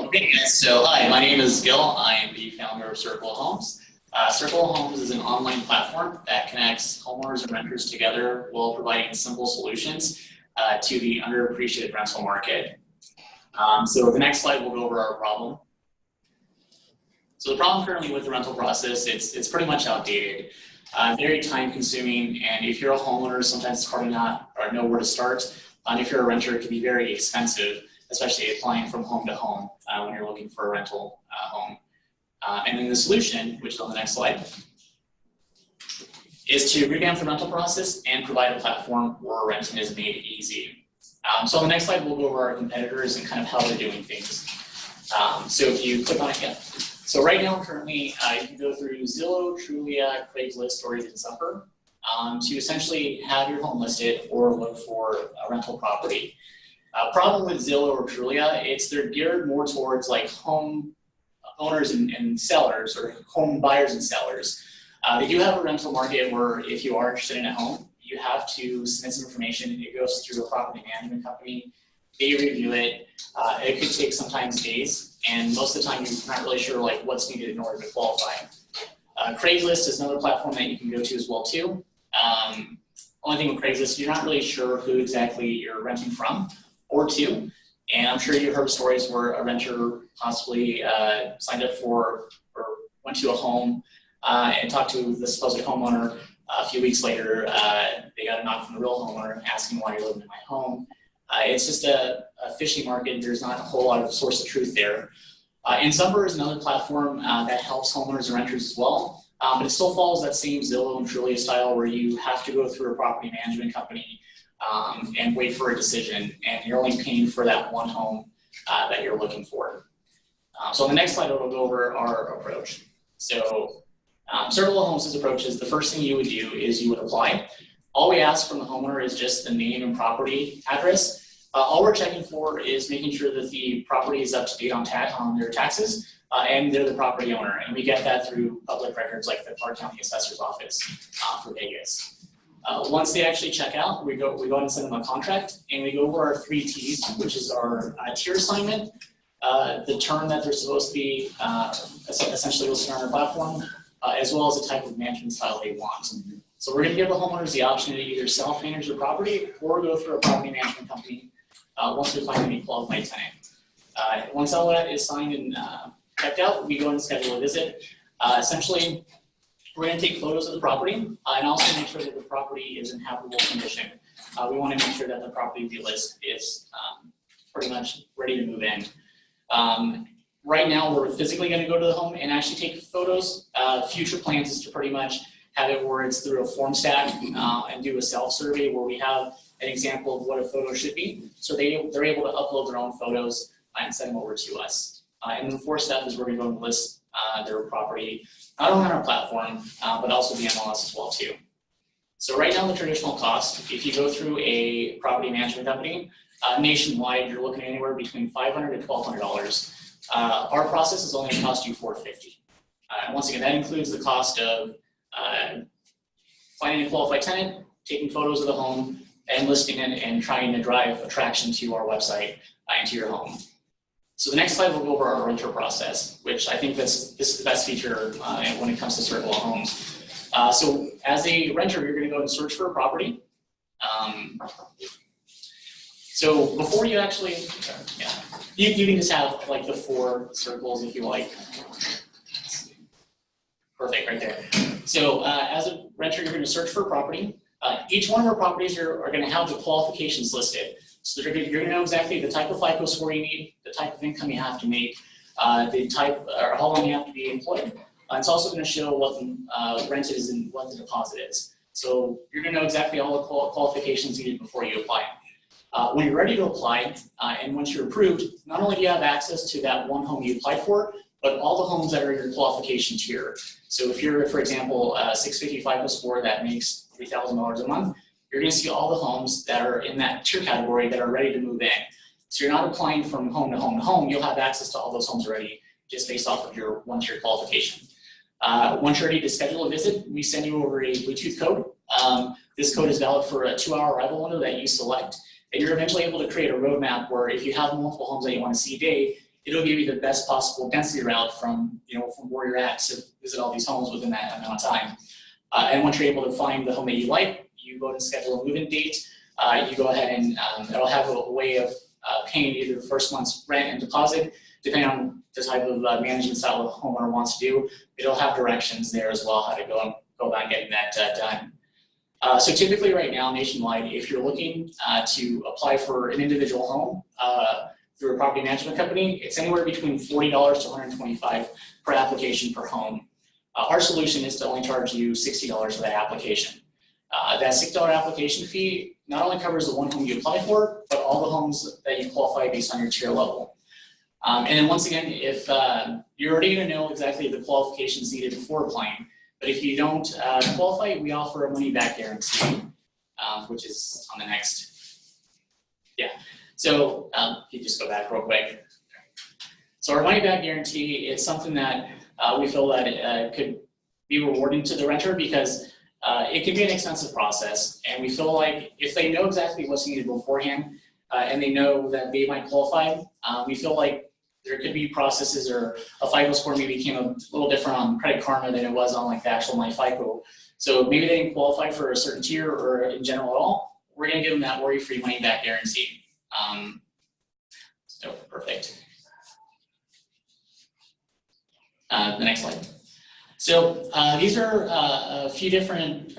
Okay, so hi, my name is Gil. I am the founder of Circle Homes. Circle Homes is an online platform that connects homeowners and renters together while providing simple solutions to the underappreciated rental market. So the next slide will go over our problem. So the problem currently with the rental process, it's pretty much outdated, very time consuming, and if you're a homeowner, sometimes it's hard to know where to start. And if you're a renter, it can be very expensive, especially applying from home to home when you're looking for a rental home. And then the solution, which is on the next slide, is to revamp the rental process and provide a platform where renting is made easy. So on the next slide, we'll go over our competitors and kind of how they're doing things. So if you click on it again. So right now, currently, you can go through Zillow, Trulia, Craigslist, or even Zumper to essentially have your home listed or look for a rental property. Problem with Zillow or Trulia, they're geared more towards like home owners and sellers, or home buyers and sellers. They do have a rental market where if you are interested in a home, you have to submit some information. It goes through a property management company. They review it. It could take sometimes days, and most of the time you're not really sure like what's needed in order to qualify. Craigslist is another platform that you can go to as well too. Only thing with Craigslist, you're not really sure who exactly you're renting from or to. And I'm sure you've heard stories where a renter possibly signed up for or went to a home and talked to the supposed homeowner. A few weeks later, they got a knock from the real homeowner asking why you're living in my home. It's just a fishy market. There's not a whole lot of source of truth there. And Zumper is another platform that helps homeowners and renters as well. But it still follows that same Zillow and Trulia style where you have to go through a property management company and wait for a decision, and you're only paying for that one home that you're looking for. So on the next slide, we'll go over our approach. So Circle Homes' approach is the first thing you would do is you would apply. All we ask from the homeowner is just the name and property address. All we're checking for is making sure that the property is up to date on their taxes, and they're the property owner. And we get that through public records like the Clark County Assessor's Office for Vegas. Once they actually check out, we go ahead and send them a contract, and we go over our 3 T's, which is our tier assignment, the term that they're supposed to be essentially listed on our platform, as well as the type of management style they want. So we're going to give the homeowners the option to either self-manage their property or go through a property management company once we find any qualified tenant. Once all that is signed and checked out, we go ahead and schedule a visit. Essentially, we're going to take photos of the property and also make sure that the property is in habitable condition. We want to make sure that the property list is pretty much ready to move in. Right now, we're physically going to go to the home and actually take photos. Future plans is to pretty much have it where it's through a form stack and do a self-survey where we have an example of what a photo should be. So they're able to upload their own photos and send them over to us. And the 4th step is we're going to go and list their property, not only on our platform, but also the MLS as well too. So right now, the traditional cost, if you go through a property management company, nationwide, you're looking anywhere between $500 to $1,200. Our process is only going to cost you $450. Once again, that includes the cost of finding a qualified tenant, taking photos of the home, and listing it and trying to drive attraction to our website and to your home. So the next slide will go over our renter process, which I think this is the best feature when it comes to Circle Homes. So as a renter, you're going to go and search for a property. So before you actually, you can just have like the 4 circles if you like. Perfect, right there. So as a renter, you're going to search for a property. Each one of our properties are going to have the qualifications listed. So you're going to know exactly the type of FICO score you need, the type of income you have to make, the type or how long you have to be employed. It's also going to show what the rent is and what the deposit is. So you're going to know exactly all the qualifications needed before you apply. When you're ready to apply, and once you're approved, not only do you have access to that one home you applied for, but all the homes that are in your qualification tier. So if you're, for example, a 650 FICO score that makes $3,000 a month, you're going to see all the homes that are in that tier category that are ready to move in. So you're not applying from home to home to home. You'll have access to all those homes already just based off of your one-tier qualification. Once you're ready to schedule a visit, we send you over a Bluetooth code. This code is valid for a 2-hour arrival window that you select. And you're eventually able to create a roadmap where if you have multiple homes that you want to see a day, it'll give you the best possible density route from where you're at to visit all these homes within that amount of time. And once you're able to find the home that you like, you go and schedule a move-in date. You go ahead and it'll have a way of paying either the first month's rent and deposit, depending on the type of management style the homeowner wants to do. It'll have directions there as well, how to go about getting that done. So typically right now, nationwide, if you're looking to apply for an individual home through a property management company, it's anywhere between $40 to $125 per application per home. Our solution is to only charge you $60 for that application. That $6 application fee not only covers the one home you apply for, but all the homes that you qualify based on your tier level. And then once again, if you're already going to know exactly the qualifications needed before applying, but if you don't qualify, we offer a money-back guarantee, which is on the next. Yeah. So if you just go back real quick. So our money-back guarantee is something that we feel that it could be rewarding to the renter because it can be an expensive process, and we feel like if they know exactly what's needed beforehand and they know that they might qualify, we feel like there could be processes or a FICO score maybe became a little different on Credit Karma than it was on like the actual MyFICO. So maybe they didn't qualify for a certain tier or in general at all. We're going to give them that worry-free money-back guarantee. So perfect. The next slide. So these are a few different,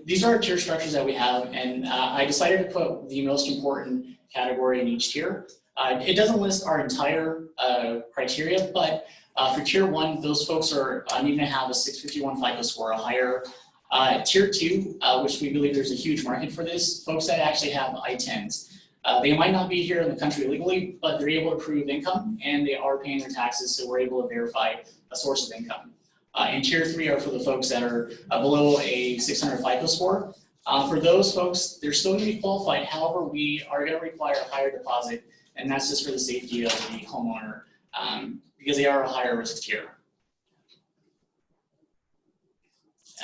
these are our tier structures that we have, and I decided to put the most important category in each tier. It doesn't list our entire criteria, but for tier 1, those folks are needing to have a 651 FICO score or higher. Tier 2, which we believe there's a huge market for this, folks that actually have I-10s. They might not be here in the country legally, but they're able to prove income and they are paying their taxes, so we're able to verify a source of income. And tier 3 are for the folks that are below a 600 FICO score. For those folks, they're still going to be qualified. However, we are going to require a higher deposit, and that's just for the safety of the homeowner because they are a higher risk tier.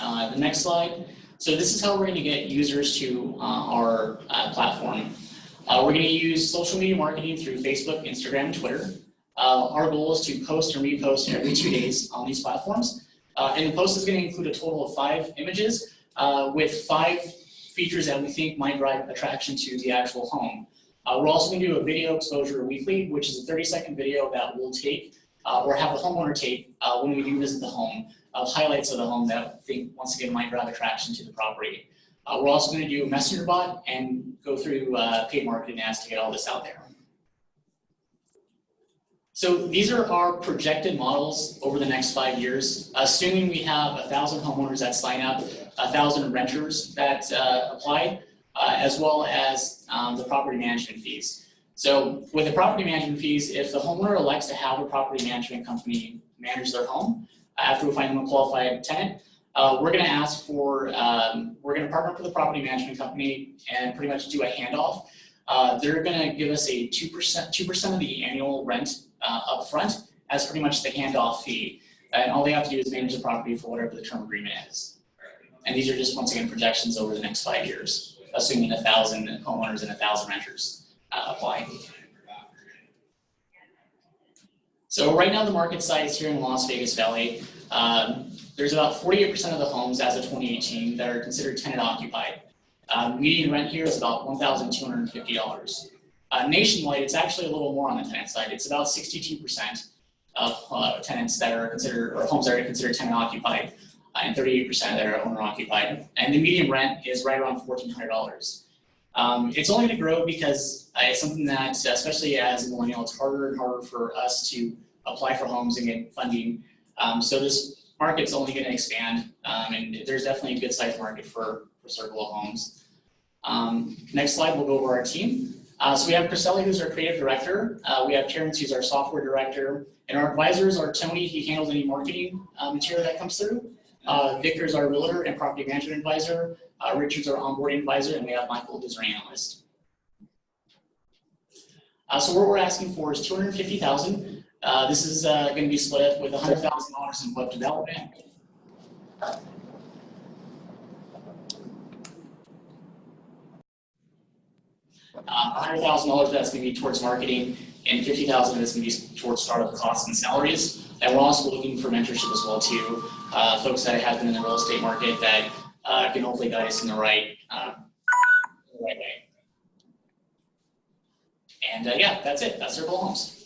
The next slide. So this is how we're going to get users to our platform. We're going to use social media marketing through Facebook, Instagram, and Twitter. Our goal is to post and repost every 2 days on these platforms. And the post is going to include a total of 5 images with 5 features that we think might drive attraction to the actual home. We're also going to do a video exposure weekly, which is a 30-second video that we'll take or have the homeowner take when we do visit the home of highlights of the home that we think, once again, might drive attraction to the property. We're also going to do a messenger bot and go through paid marketing ads to get all this out there. So these are our projected models over the next 5 years, assuming we have 1,000 homeowners that sign up, 1,000 renters that apply, as well as the property management fees. So with the property management fees, if the homeowner elects to have a property management company manage their home after we find them a qualified tenant, we're going to ask for, we're going to partner up with the property management company and pretty much do a handoff. They're going to give us a 2% of the annual rent up front as pretty much the handoff fee. And all they have to do is manage the property for whatever the term agreement is. And these are just, once again, projections over the next 5 years, assuming 1,000 homeowners and 1,000 renters apply. So right now the market size here in Las Vegas Valley, there's about 48% of the homes as of 2018 that are considered tenant occupied. Median rent here is about $1,250. Nationwide, it's actually a little more on the tenant side. It's about 62% of tenants that are considered, or homes that are considered tenant occupied, and 38% that are owner occupied. And the median rent is right around $1,400. It's only going to grow because it's something that, especially as a millennial, it's harder and harder for us to apply for homes and get funding. So this market's only going to expand, and there's definitely a good sized market for circular homes. Next slide, we'll go over our team. So we have Chriselle, who's our creative director. We have Terrence, who's our software director. And our advisors are Tony, he handles any marketing material that comes through. Victor's our realtor and property management advisor. Richard's our onboarding advisor, and we have Michael, who's our analyst. So what we're asking for is $250,000. This is going to be split up with $100,000 in web development. $100,000 that's going to be towards marketing, and 50,000 of this can be towards startup costs and salaries. And we're also looking for mentorship as well too, folks that have been in the real estate market that can hopefully guide us in the right way. And yeah, that's it. That's Circle Homes.